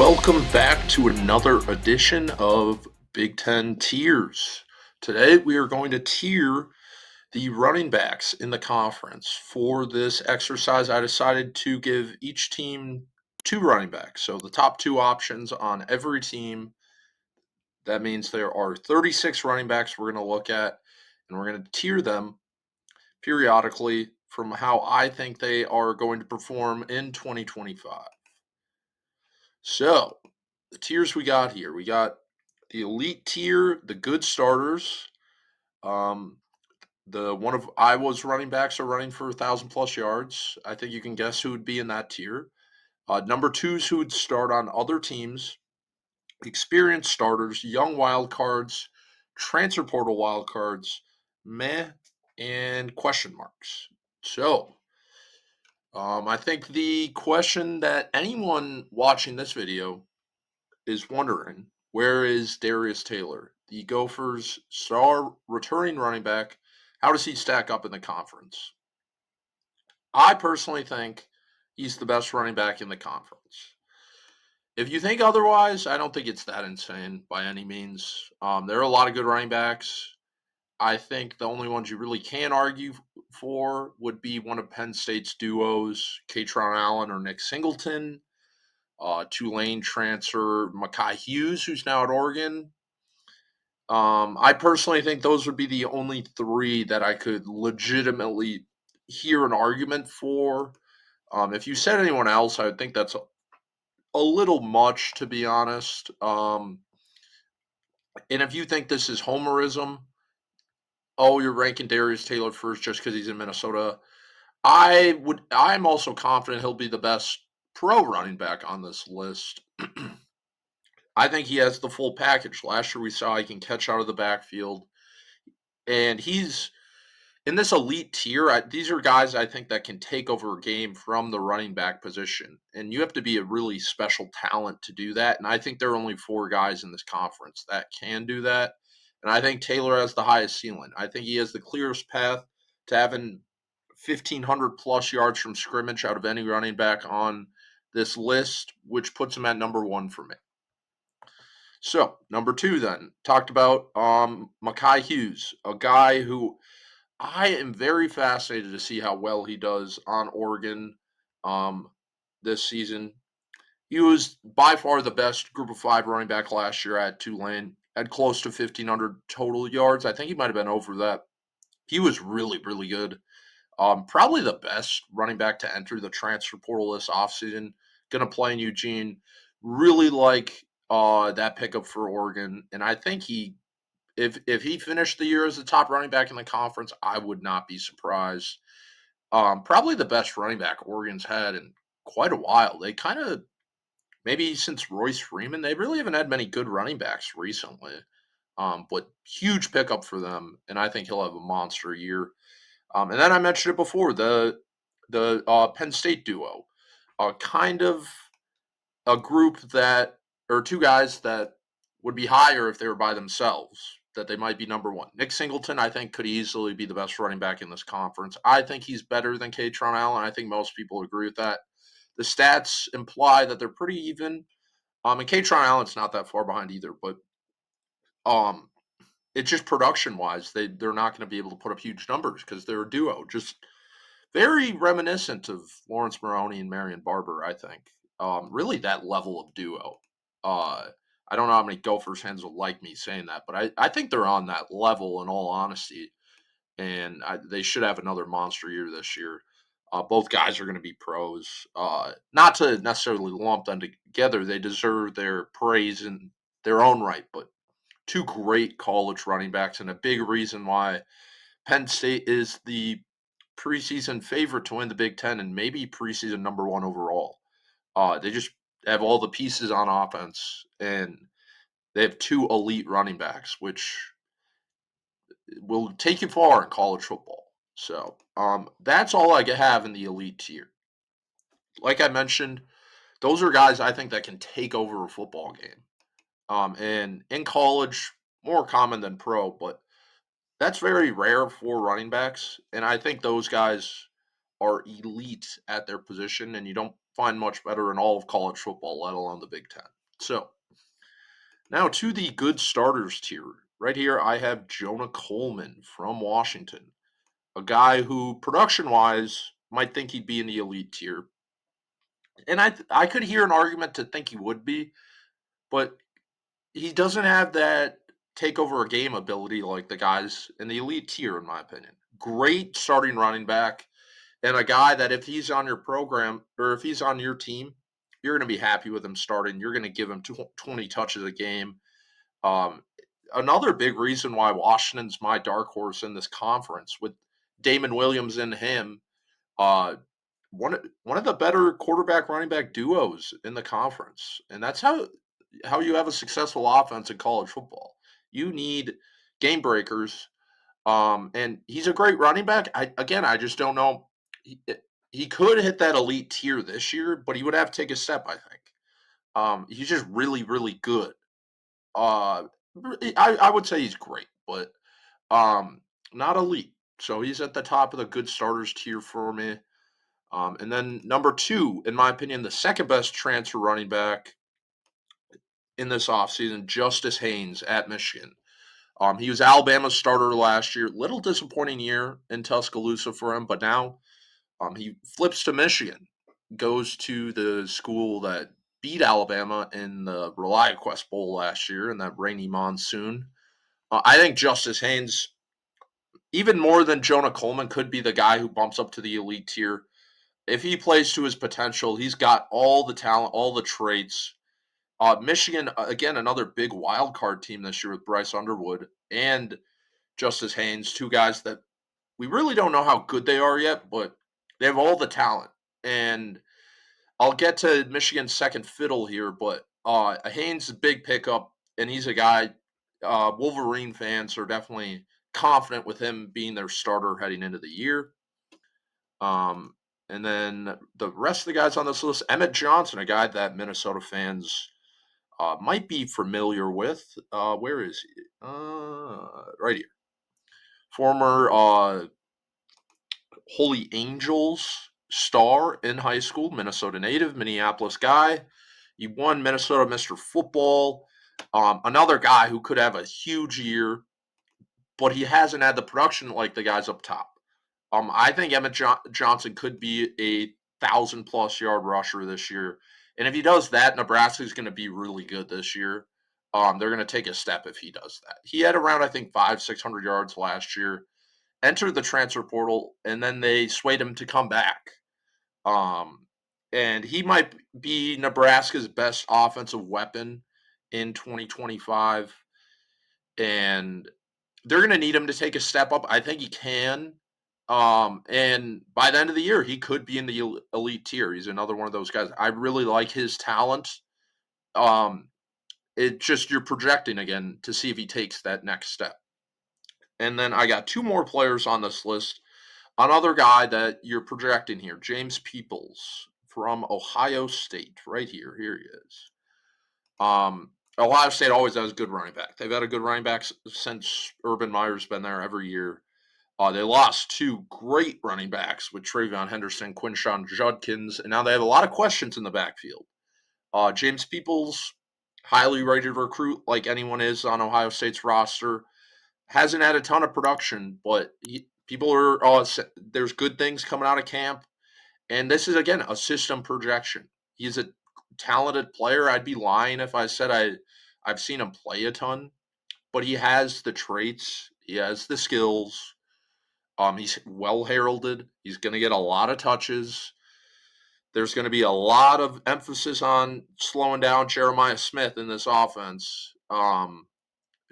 Welcome back to another edition of Big Ten Tiers. Today we are going to tier the running backs in the conference. For this exercise, I decided to give each team two running backs. So the top two options on every team. That means there are 36 running backs we're going to look at, and we're going to tier them periodically from how I think they are going to perform in 2025. So, the tiers we got here, we got the elite tier, the good starters. Um, the one of Iowa's running backs are running for 1,000 plus yards. I think you can guess who would be in that tier. Number twos who would start on other teams, experienced starters, young wild cards, transfer portal wild cards, meh, and question marks. So, I think the question that anyone watching this video is wondering, where is Darius Taylor, the Gophers' star returning running back? How does he stack up in the conference? I personally think he's the best running back in the conference. If you think otherwise, I don't think it's that insane by any means. There are a lot of good running backs. I think the only ones you really can argue for would be one of Penn State's duos, Katron Allen or Nick Singleton. Tulane transfer Mekhi Hughes, who's now at Oregon. I personally think those would be the only three that I could legitimately hear an argument for. If you said anyone else, I would think that's a little much, to be honest. And if you think this is homerism, oh, you're ranking Darius Taylor first just because he's in Minnesota. I'm also confident he'll be the best pro running back on this list. I think he has the full package. Last year we saw he can catch out of the backfield, and he's in this elite tier. These are guys I think that can take over a game from the running back position, and you have to be a really special talent to do that. And I think there are only four guys in this conference that can do that, and I think Taylor has the highest ceiling. I think he has the clearest path to having 1,500 plus yards from scrimmage out of any running back on this list, which puts him at number one for me. So, number two, then, talked about Mekhi Hughes, a guy who I am very fascinated to see how well he does on Oregon this season. He was by far the best group of five running back last year at Tulane, had close to 1,500 total yards. I think he might have been over that. He was really, really good. Probably the best running back to enter the transfer portal this offseason. Going to play in Eugene. Really like that pickup for Oregon, and I think if he finished the year as the top running back in the conference, I would not be surprised. Probably the best running back Oregon's had in quite a while. They kind of maybe since Royce Freeman, they really haven't had many good running backs recently. But huge pickup for them, and I think he'll have a monster year. And then I mentioned it before, the Penn State duo, kind of a group that, or two guys that would be higher if they were by themselves, that they might be number one. Nick Singleton, I think, could easily be the best running back in this conference. I think he's better than Katron Allen. I think most people agree with that. The stats imply that they're pretty even. And Katron Allen's not that far behind either, but um, it's just production wise, they're not going to be able to put up huge numbers because they're a duo. Just very reminiscent of Lawrence Maroney and Marion Barber, I think. Really, that level of duo. I don't know how many Gophers fans will like me saying that, but I think they're on that level in all honesty. And they should have another monster year this year. Both guys are going to be pros. Not to necessarily lump them together, they deserve their praise in their own right, but two great college running backs, and a big reason why Penn State is the preseason favorite to win the Big Ten and maybe preseason number one overall. They just have all the pieces on offense, and they have two elite running backs, which will take you far in college football. So that's all I have in the elite tier. Like I mentioned, those are guys I think that can take over a football game. And in college, more common than pro, but that's very rare for running backs. And I think those guys are elite at their position, and you don't find much better in all of college football, let alone the Big Ten. So now to the good starters tier. Right here, I have Jonah Coleman from Washington, a guy who production wise might think he'd be in the elite tier. And I could hear an argument to think he would be, but he doesn't have that take over a game ability like the guys in the elite tier, in my opinion. Great starting running back, and a guy that if he's on your program or if he's on your team, you're going to be happy with him starting. You're going to give him 20 touches a game. Um, Another big reason why Washington's my dark horse in this conference with Damon Williams and him, uh, one of the better quarterback running back duos in the conference, and that's how you have a successful offense in college football. You need game breakers, and he's a great running back. I just don't know. He could hit that elite tier this year, but he would have to take a step. I think. He's just really, really good. Uh, I would say he's great, but um, not elite. So he's at the top of the good starters tier for me. And then number two, in my opinion, the second best transfer running back in this offseason, Justice Haynes at Michigan. He was Alabama's starter last year. Little disappointing year in Tuscaloosa for him, but now he flips to Michigan, goes to the school that beat Alabama in the ReliaQuest Bowl last year in that rainy monsoon. I think Justice Haynes, even more than Jonah Coleman, could be the guy who bumps up to the elite tier. If he plays to his potential, he's got all the talent, all the traits. Michigan, again, another big wild card team this year with Bryce Underwood and Justice Haynes, two guys that we really don't know how good they are yet, but they have all the talent. And I'll get to Michigan's second fiddle here, but Haynes is a big pickup, and he's a guy Wolverine fans are definitely confident with him being their starter heading into the year. And then the rest of the guys on this list, Emmett Johnson, a guy that Minnesota fans might be familiar with. Where is he? Right here. Former Holy Angels star in high school, Minnesota native, Minneapolis guy. He won Minnesota Mr. Football. Another guy who could have a huge year, but he hasn't had the production like the guys up top. I think Emmett Johnson could be a 1,000+ yard rusher this year, and if he does that, Nebraska is going to be really good this year. They're going to take a step if he does that. He had around, I think, 500-600 yards last year. Entered the transfer portal, and then they swayed him to come back. And he might be Nebraska's best offensive weapon in 2025. And they're going to need him to take a step up. I think he can. And by the end of the year, he could be in the elite tier. He's another one of those guys. I really like his talent. It just you're projecting again to see if he takes that next step. And then I got two more players on this list. Another guy that you're projecting here, James Peoples from Ohio State, right here. Here he is. Ohio State always has a good running back. They've had a good running back since Urban Meyer's been there every year. They lost two great running backs with Travion Henderson, Quinshon Judkins, and now they have a lot of questions in the backfield. James Peoples, highly rated recruit like anyone is on Ohio State's roster, hasn't had a ton of production, but people are there's good things coming out of camp, and this is again a system projection. He's a talented player. I'd be lying if I said I've seen him play a ton, but he has the traits, he has the skills. He's well heralded. He's going to get a lot of touches. There's going to be a lot of emphasis on slowing down Jeremiah Smith in this offense.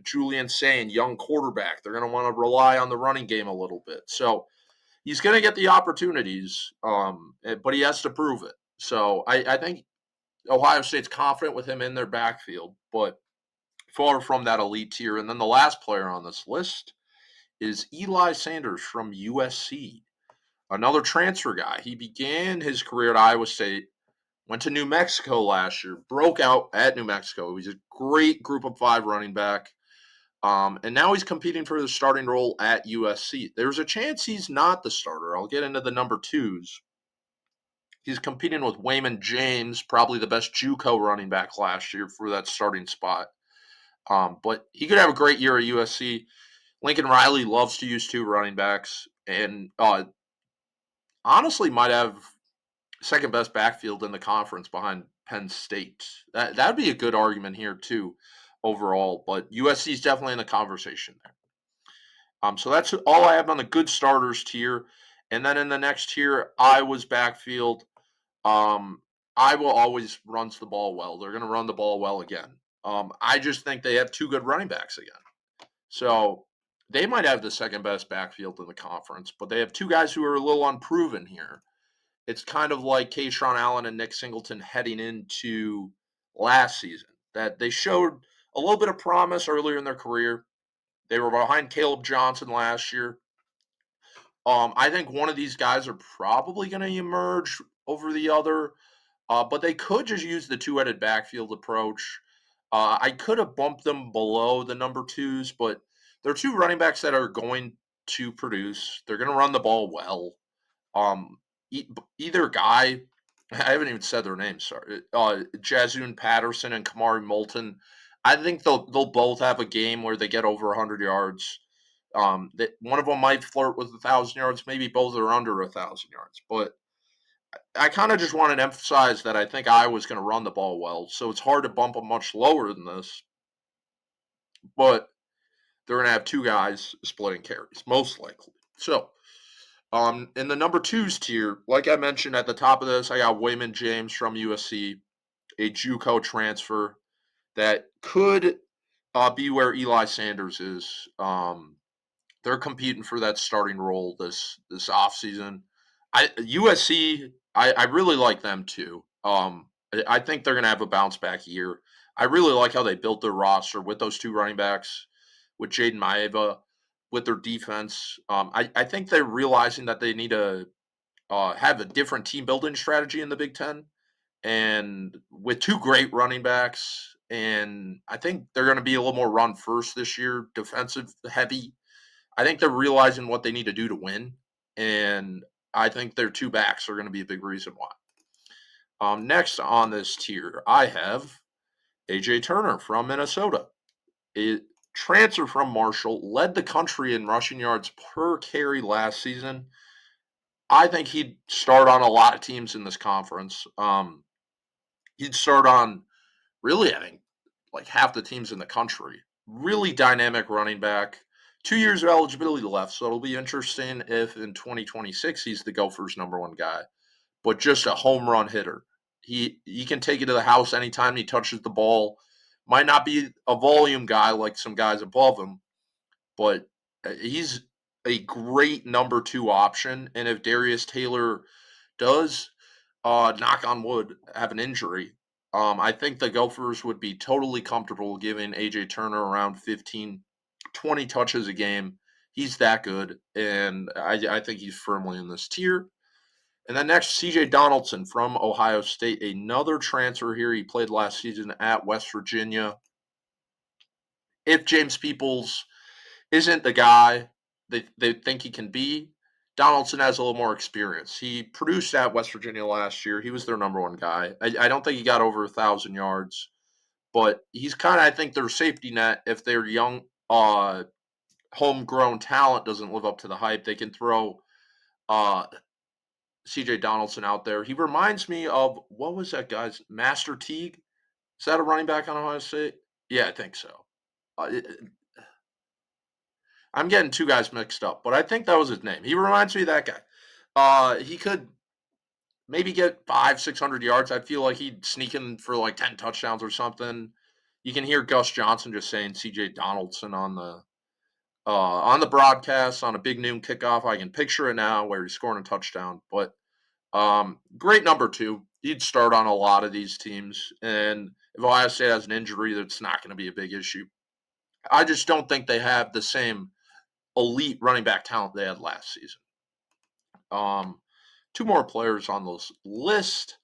Julian Sain, young quarterback. They're going to want to rely on the running game a little bit. So he's going to get the opportunities, but he has to prove it. So I think Ohio State's confident with him in their backfield, but far from that elite tier. And then the last player on this list is Eli Sanders from USC, another transfer guy. He began his career at Iowa State, went to New Mexico last year, broke out at New Mexico. He's a great group of five running back. And now he's competing for the starting role at USC. There's a chance he's not the starter. I'll get into the number twos. He's competing with Wayman James, probably the best JUCO running back last year for that starting spot. But he could have a great year at USC. Lincoln Riley loves to use two running backs, and honestly might have second best backfield in the conference behind Penn State. That'd be a good argument here too, overall. But USC is definitely in the conversation there. So that's all I have on the good starters tier, and then in the next tier, Iowa's backfield. Um, Iowa always runs the ball well. They're going to run the ball well again. I just think they have two good running backs again. So they might have the second best backfield in the conference, but they have two guys who are a little unproven here. It's kind of like Kayshawn Allen and Nick Singleton heading into last season, that they showed a little bit of promise earlier in their career. They were behind Caleb Johnson last year. I think one of these guys are probably going to emerge over the other, but they could just use the two-headed backfield approach. I could have bumped them below the number twos, but they're two running backs that are going to produce. They're going to run the ball well. Um, Either guy, I haven't even said their names. Sorry, Jazoon Patterson and Kamari Moulton. I think they'll both have a game where they get over 100 yards. One of them might flirt with 1,000 yards. Maybe both are under 1,000 yards. But I kind of just wanted to emphasize that I think Iowa's going to run the ball well. So it's hard to bump them much lower than this. But they're going to have two guys splitting carries, most likely. So in the number twos tier, like I mentioned at the top of this, I got Wayman James from USC, a JUCO transfer that could be where Eli Sanders is. They're competing for that starting role this offseason. USC, I really like them too. I think they're going to have a bounce back year. I really like how they built their roster with those two running backs, with Jaden Maeva, with their defense. I think they're realizing that they need to have a different team building strategy in the Big Ten, and with two great running backs. And I think they're going to be a little more run first this year, defensive heavy. I think they're realizing what they need to do to win, and I think their two backs are going to be a big reason why. Next on this tier, I have A.J. Turner from Minnesota. A transfer from Marshall, led the country in rushing yards per carry last season. I think he'd start on a lot of teams in this conference. He'd start on really, I think, like half the teams in the country. Really dynamic running back. 2 years of eligibility left, so it'll be interesting if in 2026 he's the Gophers' number one guy. But just a home run hitter. He can take it to the house anytime he touches the ball. Might not be a volume guy like some guys above him, but he's a great number two option. And if Darius Taylor does, knock on wood, have an injury, I think the Gophers would be totally comfortable giving A.J. Turner around 15, 20 touches a game. He's that good, and I think he's firmly in this tier. And then next, C.J. Donaldson from Ohio State, another transfer here. He played last season at West Virginia. If James Peoples isn't the guy they think he can be, Donaldson has a little more experience. He produced at West Virginia last year. He was their number one guy. I don't think he got over 1,000 yards, but he's kind of, I think, their safety net if their young, homegrown talent doesn't live up to the hype. They can throw C.J. Donaldson out there. He reminds me of, what was that guy's, Master Teague? Is that a running back on Ohio State? Yeah, I think so. Uh, I'm getting two guys mixed up, but I think that was his name. He reminds me of that guy. He could maybe get 500-600 yards. I feel like he'd sneak in for like 10 touchdowns or something. You can hear Gus Johnson just saying C.J. Donaldson on the broadcast on a big noon kickoff. I can picture it now where he's scoring a touchdown. But great number two. He'd start on a lot of these teams, and if Ohio State has an injury, that's not going to be a big issue. I just don't think they have the same elite running back talent they had last season. Two more players on this list.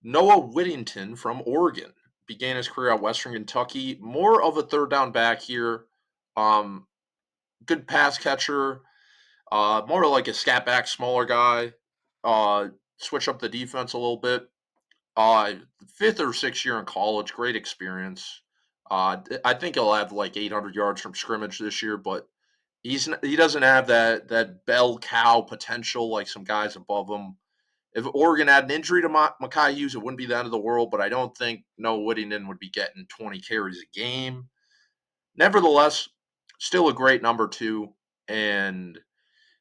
Noah Whittington from Oregon began his career at Western Kentucky. More of a third down back here. Good pass catcher. More like a scat back, smaller guy. switch up the defense a little bit. Uh, Fifth or sixth year in college, great experience. I think he'll have like 800 yards from scrimmage this year, but he doesn't have that bell cow potential like some guys above him. If Oregon had an injury to Mekhi Hughes, it wouldn't be the end of the world, but I don't think Noah Whittington would be getting 20 carries a game. Nevertheless, still a great number two, and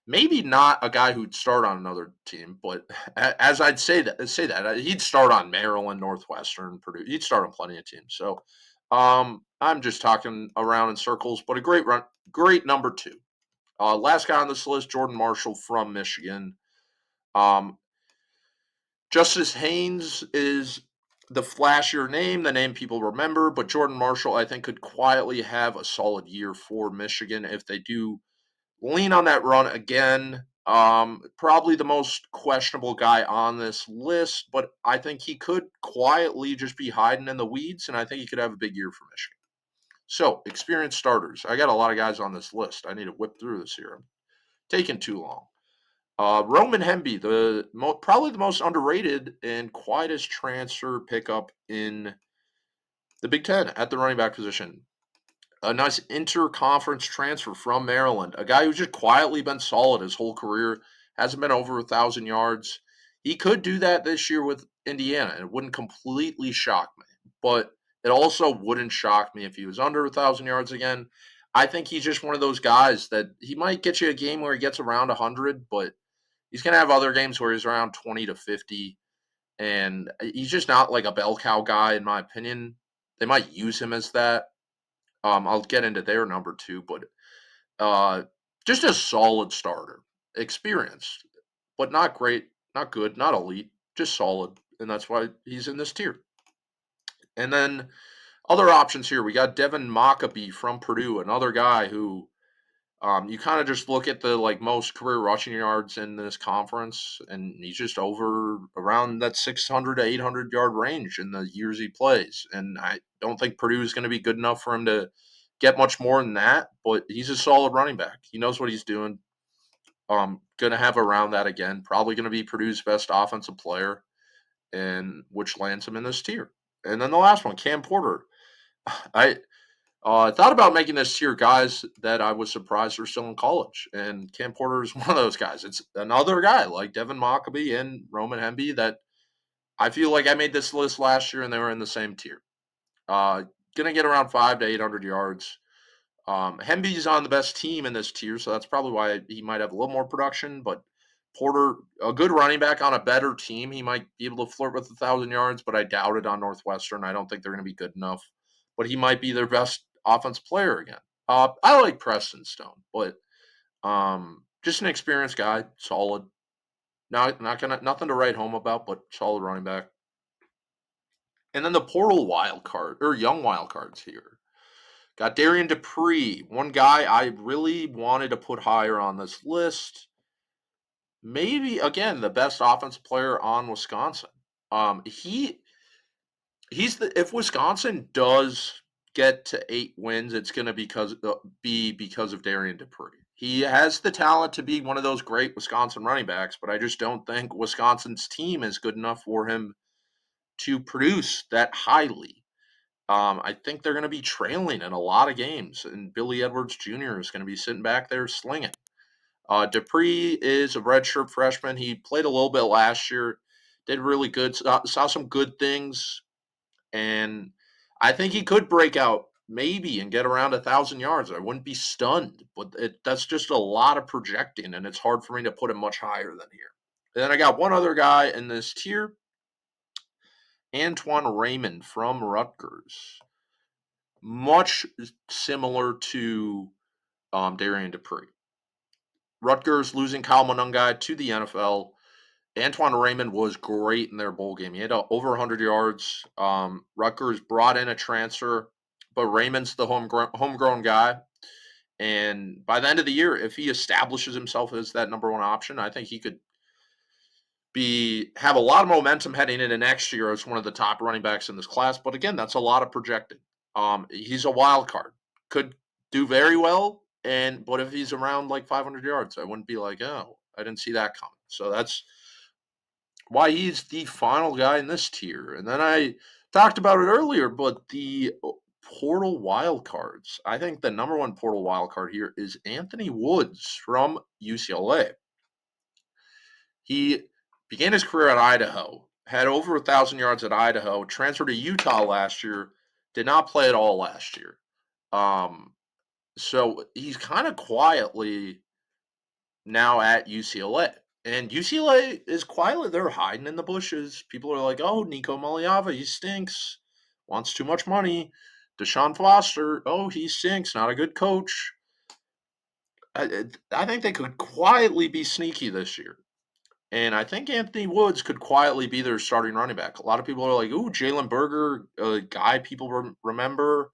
maybe not a guy who'd start on another team, but as I'd say that he'd start on Maryland, Northwestern, Purdue. He'd start on plenty of teams. So I'm just talking around in circles, but a great number two. Last guy on this list, Jordan Marshall from Michigan. Um, Justice Haynes is the flashier name, the name people remember, but Jordan Marshall, I think, could quietly have a solid year for Michigan if they do lean on that run again. Probably the most questionable guy on this list, but I think he could quietly just be hiding in the weeds, and I think he could have a big year for Michigan. So, experienced starters. I got a lot of guys on this list. I need to whip through this here. I'm taking too long. Roman Hemby, probably the most underrated and quietest transfer pickup in the Big Ten at the running back position. A nice interconference transfer from Maryland. A guy who's just quietly been solid his whole career, hasn't been over 1,000 yards. He could do that this year with Indiana, and it wouldn't completely shock me. But it also wouldn't shock me if he was under 1,000 yards again. I think he's just one of those guys that he might get you a game where he gets around 100, but he's going to have other games where he's around 20 to 50. And he's just not like a bell cow guy, in my opinion. They might use him as that. I'll get into their number two, but uh, just a solid starter, experienced, but not great, not good, not elite, just solid, and that's why he's in this tier. And then other options here, we got Devin Mockabee from Purdue, another guy who you kind of just look at the like most career rushing yards in this conference, and he's just over around that 600 to 800 yard range in the years he plays. And I don't think Purdue is going to be good enough for him to get much more than that. But he's a solid running back. He knows what he's doing. Going to have around that again. Probably going to be Purdue's best offensive player, and which lands him in this tier. And then the last one, Cam Porter. I thought about making this tier guys that I was surprised were still in college, and Cam Porter is one of those guys. It's another guy like Devin Mockabee and Roman Hemby that I feel like I made this list last year and they were in the same tier. Gonna get around 5 to 800 yards. Hemby's on the best team in this tier, so that's probably why he might have a little more production. But Porter, a good running back on a better team, he might be able to flirt with 1,000 yards, but I doubt it on Northwestern. I don't think they're going to be good enough. But he might be their best offense player again. I like Preston Stone, but just an experienced guy, solid. Not gonna nothing to write home about, but solid running back. And then the portal wild card or young wild cards here. Got Darian Dupree, one guy I really wanted to put higher on this list. Maybe again the best offensive player on Wisconsin. He's the if Wisconsin does get to 8 wins, it's going to be because of Darian Dupree. He has the talent to be one of those great Wisconsin running backs, but I just don't think Wisconsin's team is good enough for him to produce that highly. I think they're going to be trailing in a lot of games, and Billy Edwards Jr. is going to be sitting back there slinging. Dupree is a redshirt freshman. He played a little bit last year, did really good, saw some good things, and I think he could break out maybe and get around 1,000 yards. I wouldn't be stunned, but that's just a lot of projecting, and it's hard for me to put him much higher than here. And then I got one other guy in this tier, Antoine Raymond from Rutgers. Much similar to Darian Dupree. Rutgers losing Kyle Monungai to the NFL. Antoine Raymond was great in their bowl game. He had over 100 yards. Rutgers brought in a transfer, but Raymond's the homegrown guy. And by the end of the year, if he establishes himself as that number one option, I think he could have a lot of momentum heading into next year as one of the top running backs in this class. But again, that's a lot of projected. He's a wild card. Could do very well, but if he's around like 500 yards, I wouldn't be like, oh, I didn't see that coming. So that's why he's the final guy in this tier. And then I talked about it earlier, but the portal wild cards. I think the number one portal wild card here is Anthony Woods from UCLA. He began his career at Idaho, had over 1,000 yards at Idaho, transferred to Utah last year, did not play at all last year. So he's kind of quietly now at UCLA. And UCLA is quietly, they're hiding in the bushes. People are like, oh, Nico Maliava, he stinks, wants too much money. Deshaun Foster, oh, he stinks, not a good coach. I think they could quietly be sneaky this year. And I think Anthony Woods could quietly be their starting running back. A lot of people are like, ooh, Jalen Berger, a guy people remember.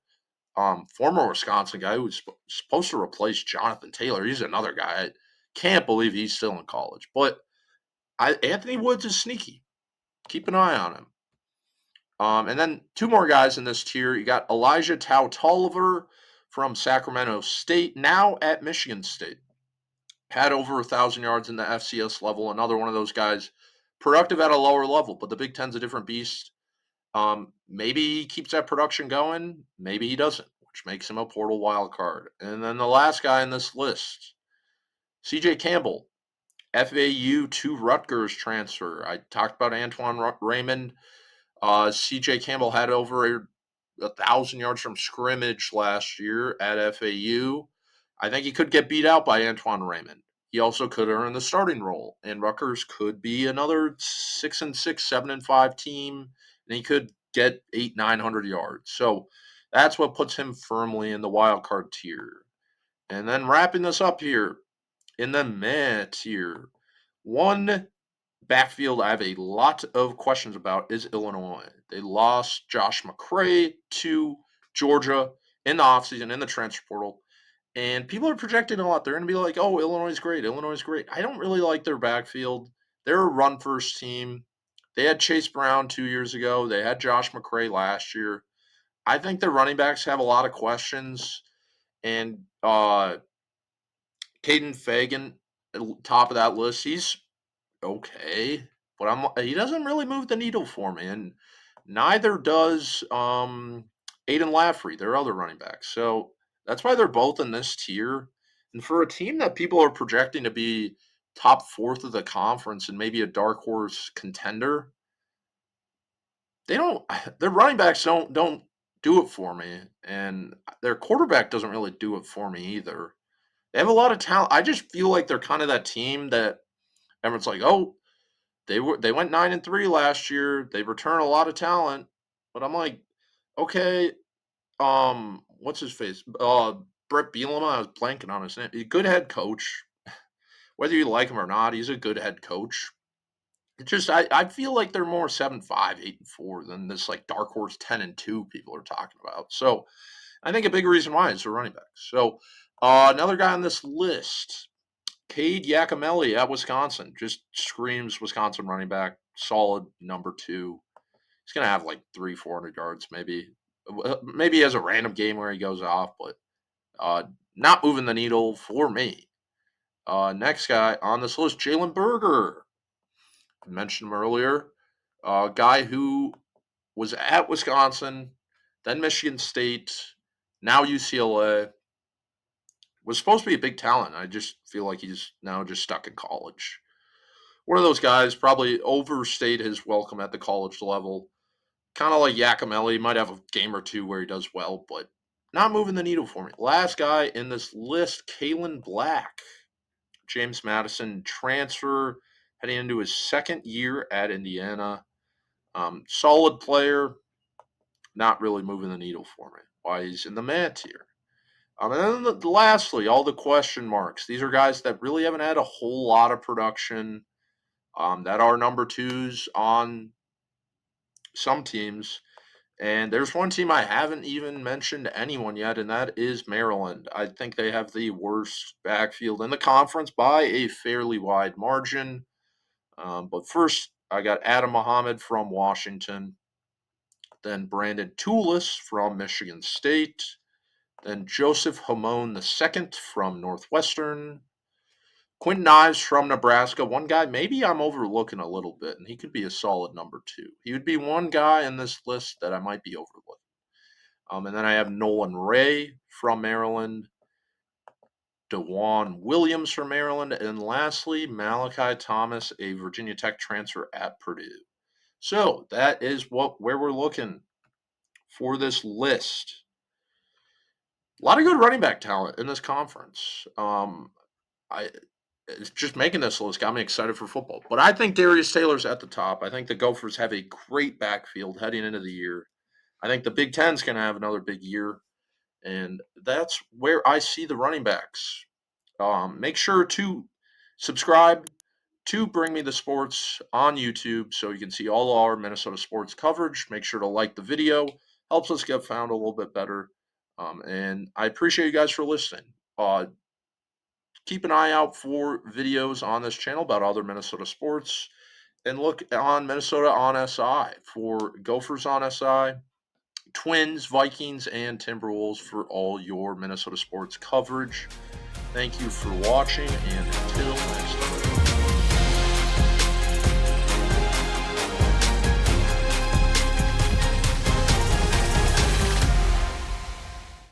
Former Wisconsin guy who's supposed to replace Jonathan Taylor. He's another guy. I can't believe he's still in college. But Anthony Woods is sneaky. Keep an eye on him. And then two more guys in this tier. You got Elijah Tolliver from Sacramento State, now at Michigan State. Had over 1,000 yards in the FCS level. Another one of those guys, productive at a lower level, but the Big Ten's a different beast. Maybe he keeps that production going. Maybe he doesn't, which makes him a portal wild card. And then the last guy in this list, C.J. Campbell, FAU to Rutgers transfer. I talked about Antoine Raymond. C.J. Campbell had over 1,000 yards from scrimmage last year at FAU. I think he could get beat out by Antoine Raymond. He also could earn the starting role, and Rutgers could be another 6-6, 7-5 team, and he could get 900 yards. So that's what puts him firmly in the wild card tier. And then wrapping this up here in the meh tier, one backfield I have a lot of questions about is Illinois. They lost Josh McCray to Georgia in the offseason in the transfer portal. And people are projecting a lot. They're going to be like, oh, Illinois is great. Illinois is great. I don't really like their backfield. They're a run first team. They had Chase Brown 2 years ago. They had Josh McCray last year. I think their running backs have a lot of questions. And Caden Fagan, top of that list, he's okay, but he doesn't really move the needle for me, and neither does Aiden Laffrey, their other running back. So that's why they're both in this tier. And for a team that people are projecting to be top fourth of the conference and maybe a dark horse contender, they don't. Their running backs don't do it for me, and their quarterback doesn't really do it for me either. They have a lot of talent. I just feel like they're kind of that team that everyone's like, oh, they went 9-3 last year. They return a lot of talent, but I'm like, okay, what's his face? Brett Bielema. I was blanking on his name. He's a good head coach. Whether you like him or not, he's a good head coach. It just I feel like they're more 7-5, 8-4 than this like dark horse 10-2 people are talking about. So I think a big reason why is the running back. So another guy on this list, Cade Yakimelli at Wisconsin, just screams Wisconsin running back, solid number two. He's gonna have like 300-400 yards, maybe. Maybe he has a random game where he goes off, but not moving the needle for me. Next guy on this list, Jalen Berger. I mentioned him earlier. Guy who was at Wisconsin, then Michigan State, now UCLA. Was supposed to be a big talent. I just feel like he's now just stuck in college. One of those guys probably overstayed his welcome at the college level. Kind of like Yakimelli, might have a game or two where he does well, but not moving the needle for me. Last guy in this list, Kalen Black. James Madison transfer heading into his second year at Indiana. Solid player, not really moving the needle for me. Why he's in the meh tier. And then lastly, all the question marks. These are guys that really haven't had a whole lot of production, that are number twos on some teams. And there's one team I haven't even mentioned anyone yet, and that is Maryland. I think they have the worst backfield in the conference by a fairly wide margin. But first, I got Adam Muhammad from Washington, then Brandon Toulis from Michigan State, then Joseph Hamon II from Northwestern, Quentin Ives from Nebraska, one guy maybe I'm overlooking a little bit, and he could be a solid number 2. He would be one guy in this list that I might be overlooking. And then I have Nolan Ray from Maryland, DeJuan Williams from Maryland, and lastly, Malachi Thomas, a Virginia Tech transfer at Purdue. So that is where we're looking for this list. A lot of good running back talent in this conference. It's just making this list got me excited for football. But I think Darius Taylor's at the top. I think the Gophers have a great backfield heading into the year. I think the Big Ten's going to have another big year. And that's where I see the running backs. Make sure to subscribe to Bring Me the Sports on YouTube so you can see all our Minnesota sports coverage. Make sure to like the video. Helps us get found a little bit better. And I appreciate you guys for listening. Keep an eye out for videos on this channel about other Minnesota sports. And look on Minnesota on SI for Gophers on SI, Twins, Vikings, and Timberwolves for all your Minnesota sports coverage. Thank you for watching, and until next time.